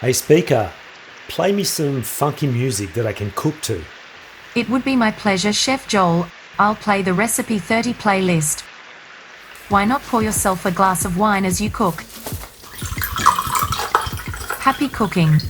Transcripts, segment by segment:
Hey speaker, play me some funky music that I can cook to. It would be my pleasure, Chef Joel. I'll play the Recipe 30 playlist. Why not pour yourself a glass of wine as you cook? Happy cooking.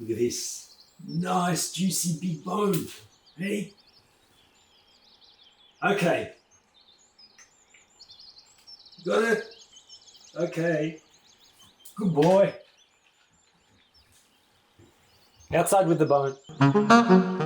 Look at this. Nice, juicy, big bone. Hey? Okay. Got it? Okay. Good boy. Outside with the bone.